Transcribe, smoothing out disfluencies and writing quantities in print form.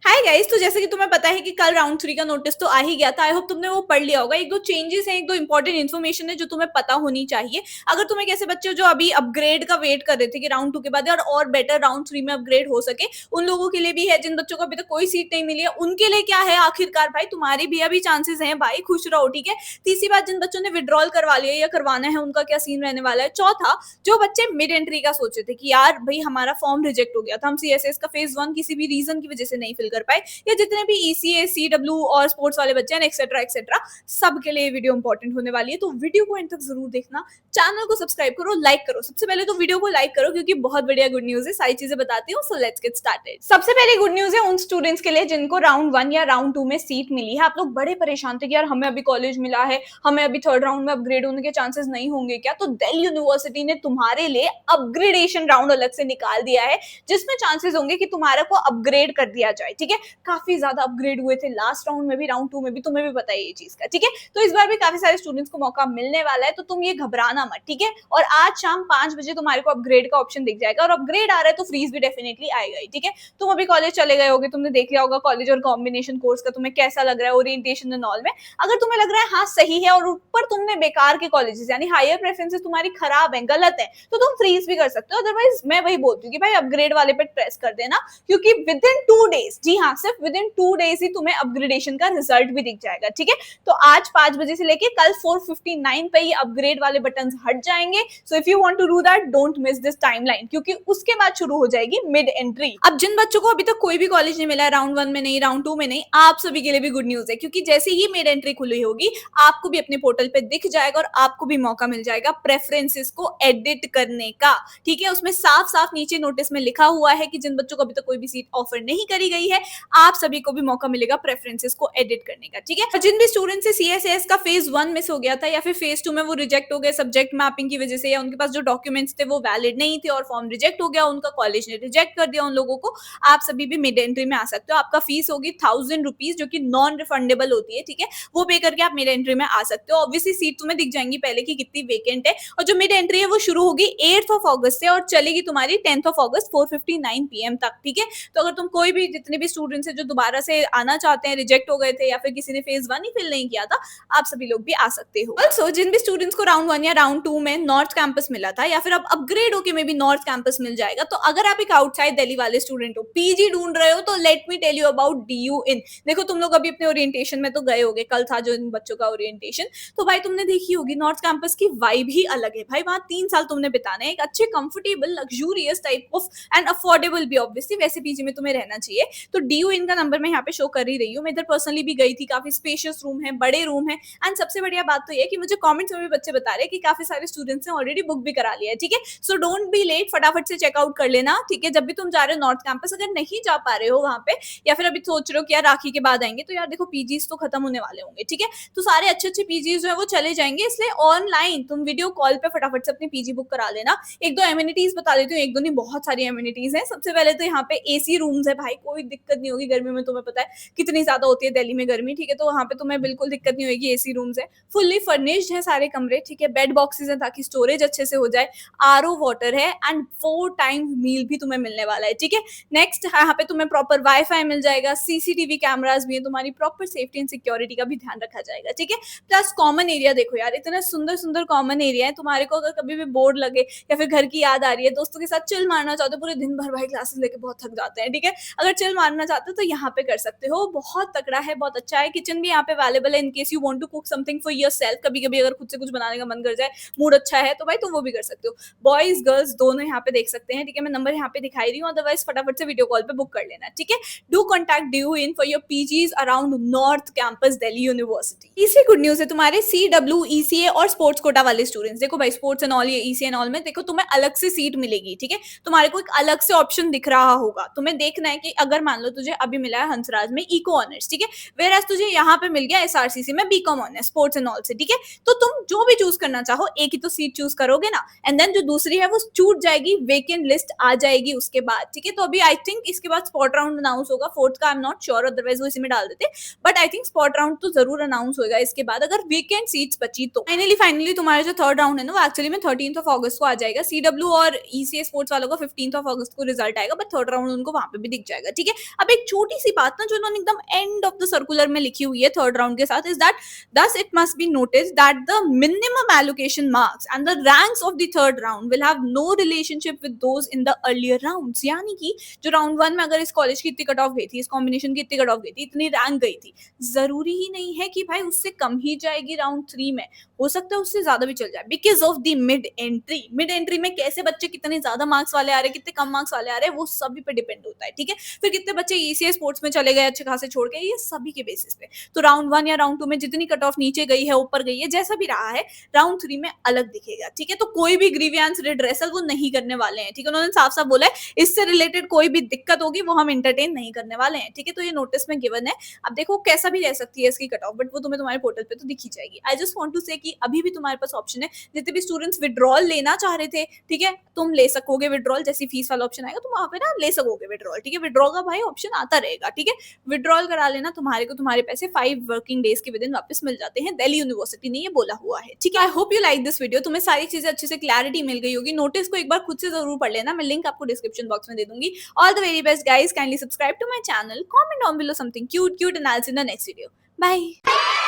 Hi guys, तो जैसे कि तुम्हें पता है कि कल राउंड 3 का नोटिस तो आ ही गया था। आई होप तुमने वो पढ़ लिया होगा। एक दो चेंजेस हैं, एक दो इंपॉर्टेंट इन्फॉर्मेशन है जो तुम्हें पता होनी चाहिए। अगर तुम एक ऐसे बच्चे हो जो अभी अपग्रेड का वेट कर रहे थे कि राउंड 2 के बाद और बेटर राउंड 3 में अपग्रेड हो सके, उन लोगों के लिए भी है। जिन बच्चों को अभी तक कोई सीट नहीं मिली है उनके लिए क्या है, आखिरकार भाई तुम्हारी भी अभी चांसेस हैं भाई, खुश रहो, ठीक है। तीसरी बात, जिन बच्चों ने विड्रॉल करवा लिया या करवाना है उनका क्या सीन रहने वाला है। चौथा, जो बच्चे मिड एंट्री का सोचे थे कि यार भाई हमारा फॉर्म रिजेक्ट हो गया था, हम सीएसएस का फेज 1 किसी भी रीजन की वजह से नहीं फिल कर पाए, या जितने भी ईसीए सीडब्ल्यू और स्पोर्ट्स वाले बच्चे हैं एक्सेट्रा एक्सेट्रा, सबके लिए वीडियो इंपॉर्टेंट होने वाली है। तो वीडियो को एंड तक जरूर देखना, चैनल को सब्सक्राइब करो, लाइक करो। सबसे पहले तो वीडियो को लाइक करो क्योंकि बहुत बढ़िया गुड न्यूज है, सारी चीजें बताती हूँ। So let's get started. सबसे पहले गुड न्यूज है उन स्टूडेंट्स के लिए जिनको राउंड 1 या राउंड 2 में सीट मिली है। आप लोग बड़े परेशान थे कि यार हमें अभी कॉलेज मिला है, हमें अभी थर्ड राउंड में अपग्रेड होने के चांसेस नहीं होंगे क्या। तो दिल्ली यूनिवर्सिटी ने तुम्हारे लिए अपग्रेडेशन राउंड अलग से निकाल दिया है, जिसमें चांसेस होंगे कि तुम्हारे को अपग्रेड कर दिया जाए, ठीक है। काफी ज्यादा अपग्रेड हुए थे लास्ट राउंड में भी, राउंड 2 में भी, तुम्हें भी पता है ये चीज का, ठीक है। तो इस बार भी काफी सारे स्टूडेंट्स को मौका मिलने वाला है, तो तुम ये घबराना मत, ठीक है। और आज शाम 5 बजे तुम्हारे को अपग्रेड का ऑप्शन दिख जाएगा, और अपग्रेड आ रहा है तो फ्रीज भी डेफिनेटली आएगा ही, ठीक है। तुम अभी कॉलेज चले गए होगे, तुमने देख लिया होगा कॉलेज और कॉम्बिनेशन कोर्स का तुम्हें कैसा लग रहा है, ओरिएंटेशन एंड ऑल में। अगर तुम्हें लग रहा है हाँ सही है, और ऊपर तुमने बेकार के कॉलेजेस यानी हायर प्रेफरेंसेस तुम्हारी खराब है, गलत है, तो तुम फ्रीज भी कर सकते हो। अदरवाइज मैं वही बोलती हूँ कि भाई अपग्रेड वाले पे प्रेस कर देना, क्योंकि विद इन 2 डेज, जी हाँ सिर्फ विद इन 2 डेज ही तुम्हें अपग्रेडेशन का रिजल्ट भी दिख जाएगा, ठीक है। तो आज 5 बजे से लेके कल 4:59 पे ये अपग्रेड वाले बटन हट जाएंगे। So if you want to do that, don't miss this timeline, क्योंकि उसके बाद शुरू हो जाएगी मिड एंट्री। अब जिन बच्चों को अभी तक कोई भी कॉलेज नहीं मिला है, राउंड 1 में नहीं, राउंड 2 में नहीं, आप सभी के लिए भी गुड न्यूज है, क्योंकि जैसे ही मिड एंट्री खुली होगी आपको भी अपने पोर्टल पे दिख जाएगा और आपको भी मौका मिल जाएगा प्रेफरेंसेस को एडिट करने का, ठीक है। उसमें साफ साफ नीचे नोटिस में लिखा हुआ है कि जिन बच्चों को अभी तक कोई भी सीट ऑफर नहीं करी गई है, आप सभी को भी मौका मिलेगा प्रेफरेंसेस को एडिट करने का, ठीक है। जिन भी स्टूडेंट से सीएसएस का फेज 1 मिस हो गया था या फिर फेज 2 में वो रिजेक्ट हो गए सब्जेक्ट मैपिंग की वजह से, या उनके पास जो डॉक्यूमेंट्स थे वो वैलिड नहीं थे और फॉर्म रिजेक्ट हो गया, उनका कॉलेज ने रिजेक्ट कर दिया उन लोगों को, आप सभी भी मिड एंट्री में आ सकते हो। आपका फीस होगी 1000 रुपीज, जो कि नॉन रिफंडेबल होती है, ठीक है। वो पे करके आप मिड एंट्री में आ सकते हो। ऑब्वियसली सीट तुम्हें दिख जाएंगी पहले की कितनी वेकेंट है, और जो मिड एंट्री है वो शुरू होगी 8 अगस्त से और चलेगी तुम्हारी 10 अगस्त 4:59 PM तक, ठीक है। तो अगर तुम कोई भी, जितने भी स्टूडेंट्स है जो दोबारा से आना चाहते हैं, रिजेक्ट हो गए थे या फिर किसी ने फेज 1 ही फिल नहीं किया था, आप सभी लोग भी आ सकते हो। ऑल्सो जिन भी स्टूडेंट्स को राउंड 1 या राउंड 2 में नॉर्थ कैंपस मिला था, या फिर अब अपग्रेड होके में भी नॉर्थ कैंपस मिल जाएगा, तो अगर आप एक आउटसाइड दिल्ली वाले स्टूडेंट हो, पीजी ढूंढ रहे हो, तो let me tell you about DU in. देखो तुम लोग अभी अपने ओरिएंटेशन में तो गए होगे, कल था जो इन बच्चों का ओरिएंटेशन, तो भाई तुमने देखी होगी नॉर्थ कैंपस की वाइब ही अलग है भाई। वहां 3 साल तुमने बिताने हैं एक अच्छे comfortable luxurious type of and affordable भी, ऑब्वियसली वैसे पीजी में तुम्हें रहना चाहिए। तो डीयू इनका नंबर मैं यहाँ पे शो कर ही रही हूँ। मैं इधर पर्सनली भी गई थी, काफी स्पेशियस रूम है, बड़े रूम है, एंड सबसे बढ़िया बात तो ये कि मुझे कमेंट्स में भी बच्चे बता रहे हैं कि काफी सारे स्टूडेंट्स ने ऑलरेडी बुक भी करा लिया है, ठीक है। सो डोंट बी लेट, फटाफट से चेकआउट कर लेना, ठीक है। जब भी तुम जा रहे हो नॉर्थ कैंपस, अगर नहीं जा पा रहे हो वहां पे, या फिर अभी सोच रहे हो कि यार राखी के बाद आएंगे, तो यार देखो पीजीज तो खत्म होने वाले होंगे, ठीक है। तो सारे अच्छे अच्छे पीजीज जो है वो चले जाएंगे, इसलिए ऑनलाइन तुम वीडियो कॉल पे फटाफट से अपनी पीजी बुक करा लेना। एक दो एमिनिटीज बता देती हूँ, एक दो नहीं बहुत सारी एमिनिटीज हैं। सबसे पहले तो यहाँ पे एसी रूम्स है भाई, कोई दिक्कत नहीं होगी गर्मी में, तुम्हें पता है कितनी ज्यादा होती है दिल्ली में गर्मी, ठीक है। तो वहाँ पे तुम्हें बिल्कुल दिक्कत नहीं होगी, एसी रूम्स है, फुल्ली फर्निश्ड है सारे कमरे, ठीक है। बेड बॉक्सेस है ताकि स्टोरेज अच्छे से हो जाए, आरओ वाटर है, एंड 4 टाइम मील भी तुम्हें मिलने वाला है, ठीक है। नेक्स्ट यहाँ पे तुम्हें प्रॉपर वाईफाई मिल जाएगा, सीसीटीवी कैमरास भी है, तुम्हारी प्रॉपर सेफ्टी एंड सिक्योरिटी का भी ध्यान रखा जाएगा, ठीक है। प्लस कॉमन एरिया देखो यार, इतना सुंदर सुंदर कॉमन एरिया है, तुम्हारे को अगर कभी भी बोर लगे या फिर घर की याद आ रही है, दोस्तों के साथ चिल मारना चाहते हो, पूरे दिन भर भाई क्लासेस लेके बहुत थक जाते हैं, ठीक है। अगर चिल मारना चाहते हो तो यहाँ पे कर सकते हो, बहुत तकड़ा है, बहुत अच्छा है। किचन भी यहाँ पे अवेलेबल है in case you want to cook something for yourself, कभी कभी अगर खुद से कुछ बनाने का मन कर जाए, मूड अच्छा है तो भाई तुम वो भी कर सकते हो। बॉयज गर्ल्स दोनों यहाँ पे देख सकते हैं, ठीक है। मैं नंबर यहाँ पे दिखाई रही हूँ, अदरवाइज फटाफट से वीडियो कॉल पे बुक कर लेना, ठीक है। Do contact do in for your PGs around north campus Delhi university. तीसरी गुड न्यूज है तुम्हारे सीडब्ल्यू ईसीए और स्पोर्ट्स कोटा वाले स्टूडेंट्स। देखो भाई स्पोर्ट्स एंड ऑल, ये ईसीए एंड ऑल में देखो तुम्हें अलग से सीट मिलेगी, ठीक है। तुम्हारे को एक अलग से ऑप्शन दिख रहा होगा, तुम्हें देखना है कि अगर मान लो तुझे अभी मिला है हंसराज में इको ऑनर्स, ठीक है, वेयर एज तुझे यहाँ पे मिल गया एसआरसीसी में BCom honours sports and all से, ठीक है। तो तुम जो भी चूज करना चाहो, एक ही तो सीट चूज करोगे ना, एंड देन जो दूसरी है वो छूट जाएगी, वेकेंट लिस्ट आ जाएगी उसके बाद, ठीक है। तो अभी आई थिंक इसके बाद स्पॉट राउंड अनाउंस होगा, फोर्थ का I am not sure, otherwise वो इसी में डाल देते, but I think spot round तो जरूर अनाउंस होगा इसके बाद, अगर वेकेंट सीट्स बची तो। फाइनली तुम्हारा जो थर्ड राउंड है ना, वो एक्चुअली में 13 अगस्त को आ जाएगा। सीडब्ल्यू और ईसीए स्पोर्ट्स वालों का 15 अगस्त को रिजल्ट आएगा, बट थर्ड राउंड उनको वहां पे भी दिख जाएगा, ठीक है। अब एक छोटी सी बात ना जो उन्होंने एकदम एंड ऑफ द सर्कुलर में लिखी हुई है थर्ड राउंड के साथ, is that thus it must be noticed that the minimum allocation marks and the ranks of the third round will have no relationship with those in the earlier rounds। यानी कि जो round one में अगर इस college की इतनी cut off गई थी, इस कॉम्बिनेशन की इतनी कट ऑफ गई थी, इतनी रैंक गई थी, जरूरी ही नहीं है कि भाई उससे कम ही जाएगी राउंड थ्री में, हो सकता है उससे ज्यादा भी चल जाए because of the mid entry. Mid entry में कैसे बच्चे कितने ज्यादा मार्क्स वाले आ रहे हैं, कितने कम मार्क्स वाले आ रहे हैं, वो सभी पे डिपेंड होता है, ठीक है। फिर कितने बच्चे ईसीए स्पोर्ट्स में चले गए अच्छे खासे छोड़ के, ये सभी के बेसिस पे। तो राउंड वन या राउंड टू में जितनी कट ऑफ नीचे गई है ऊपर गई है जैसा भी रहा है, राउंड थ्री में अलग दिखेगा, ठीक है। तो कोई भी ग्रीवियंस रिड्रेसल वो नहीं करने वाले हैं, ठीक है। उन्होंने साफ साफ बोला है इससे रिलेटेड कोई भी दिक्कत होगी वो हम एंटरटेन नहीं करने वाले हैं, ठीक है। तो ये नोटिस में गिवन है। अब देखो कैसा भी रह सकती है इसकी कट ऑफ, बट वो तुम्हें तुम्हारे पोर्टल पे तो दिखी जाएगी। आई जस्ट वांट टू से कि अभी भी तुम्हारे पास ऑप्शन है, जितने भी स्टूडेंट्स विड्रॉल लेना चाह रहे थे, ठीक है, तुम ले सकोगे विड्रॉल। जैसी फीस वाला ऑप्शन आएगा तुम वहां पे ना ले सकोगे विड्रॉल, ठीक है। विड्रॉल का भाई ऑप्शन आता रहेगा, ठीक है। विड्रॉल करा लेना, तुम्हारे को तुम्हारे पैसे 5 वर्किंग डेज के विदिन वापस मिल जाते हैं। दिल्ली यूनिवर्सिटी ने ये बोला हुआ है, ठीक है। I hope you like this video, तुम्हें सारी चीजें अच्छे से क्लैरिटी मिल गई होगी। नोटिस को एक बार खुद से जरूर पढ़ लेना, मैं लिंक आपको डिस्क्रिप्शन बॉक्स में दे दूंगी। All the very best guys, kindly subscribe to my channel, comment down below something cute and I will see you in the next video. Bye.